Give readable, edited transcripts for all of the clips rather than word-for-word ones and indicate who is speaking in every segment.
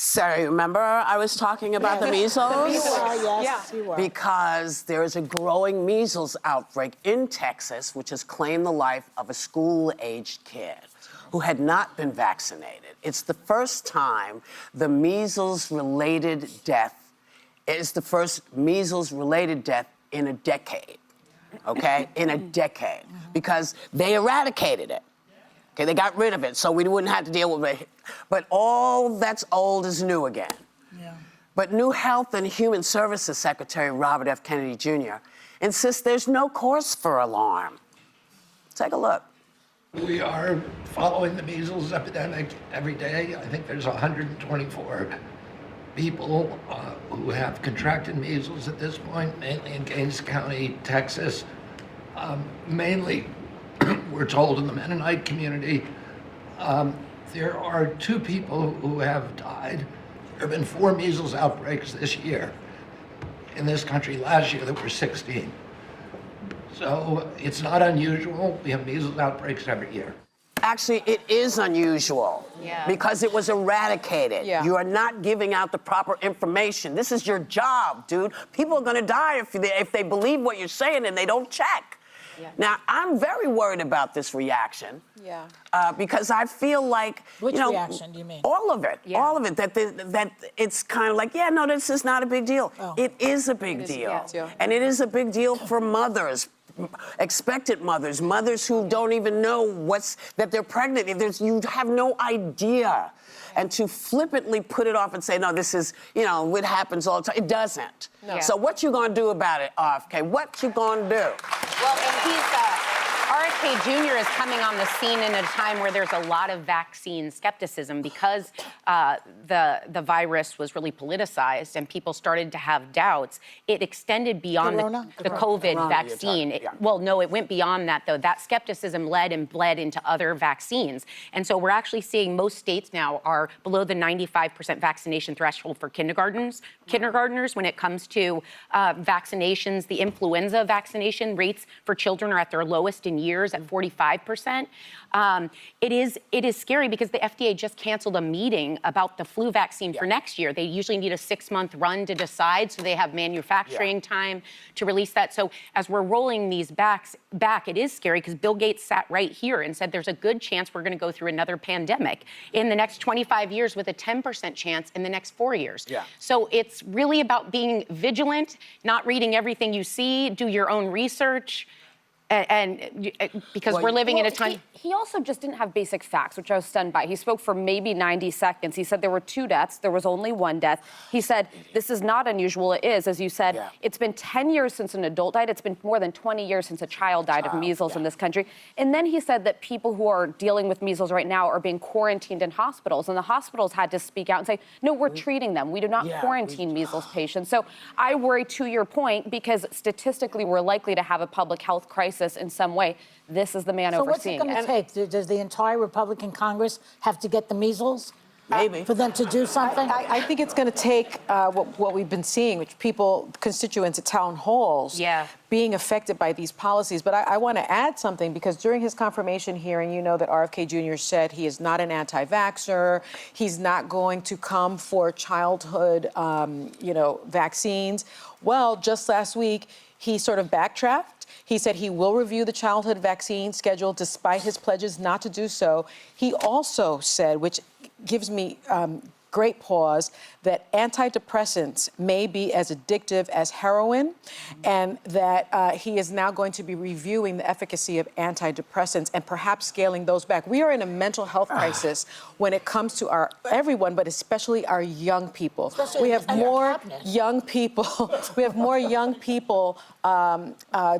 Speaker 1: So remember I was talking about the measles?
Speaker 2: Yes, you were.
Speaker 1: Because there is a growing measles outbreak in Texas, which has claimed the life of a school-aged kid who had not been vaccinated. It's the first time the measles-related death is the first measles-related death in a decade, okay? In a decade, because they eradicated it. Okay, they got rid of it, so we wouldn't have to deal with it. But all that's old is new again.
Speaker 2: Yeah.
Speaker 1: But new Health and Human Services Secretary Robert F. Kennedy Jr. insists there's no cause for alarm. Take a look.
Speaker 3: We are following the measles epidemic every day. I think there's 124 people who have contracted measles at this point, mainly in Gaines County, Texas. Mainly, we're told in the Mennonite community. There are 2 people who have died. There have been 4 measles outbreaks this year. In this country last year, there were 16. So it's not unusual. We have measles outbreaks every year.
Speaker 1: Actually, it is unusual because it was eradicated.
Speaker 2: Yeah.
Speaker 1: You are not giving out the proper information. This is your job, dude. People are gonna die if they believe what you're saying and they don't check. Yeah. Now, I'm very worried about this reaction.
Speaker 2: Yeah.
Speaker 1: Because I feel like,
Speaker 2: Which
Speaker 1: you know,
Speaker 2: reaction do you mean?
Speaker 1: all of it, all of it. That it's kind of like, yeah, no, this is not a big deal.
Speaker 2: Oh.
Speaker 1: It is a big deal,
Speaker 2: yeah.
Speaker 1: and it is a big deal for mothers, expectant mothers, mothers who don't even know that they're pregnant. You have no idea. And to flippantly put it off and say, no, this is, you know, it happens all the time. It doesn't.
Speaker 4: No.
Speaker 1: So what you gonna do about it, RFK? What you gonna do?
Speaker 4: Well, and RFK Jr. is coming on the scene in a time where there's a lot of vaccine skepticism because the virus was really politicized and people started to have doubts. It extended beyond the COVID vaccine. Well, no, it went beyond that, though. That skepticism led and bled into other vaccines. And so we're actually seeing most states now are below the 95% vaccination threshold for kindergartners when it comes to vaccinations. The influenza vaccination rates for children are at their lowest in years at 45%. It is scary because the FDA just canceled a meeting about the flu vaccine for next year. They usually need a 6-month run to decide, so they have manufacturing time to release that. So as we're rolling these back, it is scary because Bill Gates sat right here and said there's a good chance we're going to go through another pandemic in the next 25 years with a 10% chance in the next 4 years.
Speaker 1: Yeah.
Speaker 4: So it's really about being vigilant, not reading everything you see, do your own research. And because we're living in a time...
Speaker 5: He also just didn't have basic facts, which I was stunned by. He spoke for maybe 90 seconds. He said there were 2 deaths. There was only 1 death. He said, this is not unusual. It is, as you said, it's been 10 years since an adult died. It's been more than 20 years since a child died of measles in this country. And then he said that people who are dealing with measles right now are being quarantined in hospitals. And the hospitals had to speak out and say, no, we're treating them. We do not quarantine measles patients. So I worry, to your point, because statistically we're likely to have a public health crisis in some way. This is the man overseeing it.
Speaker 2: So what's it going to take? Does the entire Republican Congress have to get the measles?
Speaker 1: Maybe.
Speaker 2: For them to do something?
Speaker 6: I think it's going to take what we've been seeing, which constituents at town halls, being affected by these policies. But I want to add something, because during his confirmation hearing, you know that RFK Jr. said he is not an anti-vaxxer. He's not going to come for childhood, vaccines. Well, just last week, he sort of backtracked. He said he will review the childhood vaccine schedule despite his pledges not to do so. He also said, which gives me great pause, that antidepressants may be as addictive as heroin, and that he is now going to be reviewing the efficacy of antidepressants and perhaps scaling those back. We are in a mental health crisis when it comes to everyone, but especially our young people. We have more young people. We have more young people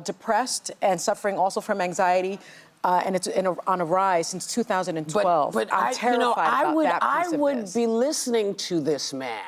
Speaker 6: depressed and suffering also from anxiety. And it's on a rise since 2012.
Speaker 1: But
Speaker 6: I'm terrified about that piece
Speaker 1: I would be listening to this man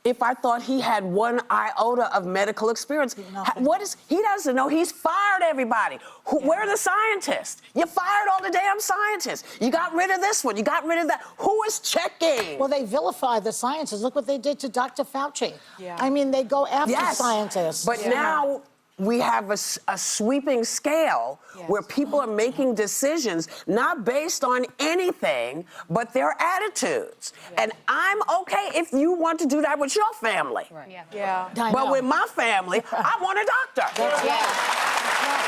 Speaker 1: if I thought he had one iota of medical experience. He doesn't know. He's fired everybody. Where are the scientists? You fired all the damn scientists. You got rid of this one. You got rid of that. Who is checking?
Speaker 2: Well, they vilify the scientists. Look what they did to Dr. Fauci. I mean, they go after scientists.
Speaker 1: But now we have a sweeping scale where people are making decisions not based on anything but their attitudes. And I'm okay if you want to do that with your family.
Speaker 6: Yeah.
Speaker 1: But with my family, I want a doctor.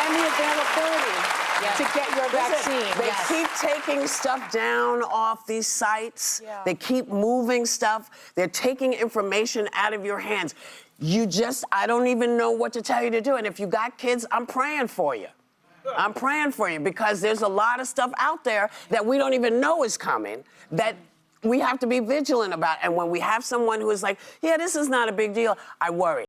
Speaker 6: And the availability to get your vaccine.
Speaker 1: They keep taking stuff down off these sites. They keep moving stuff. They're taking information out of your hands. I don't even know what to tell you to do. And if you got kids, I'm praying for you. I'm praying for you because there's a lot of stuff out there that we don't even know is coming that we have to be vigilant about. And when we have someone who is like, yeah, this is not a big deal, I worry.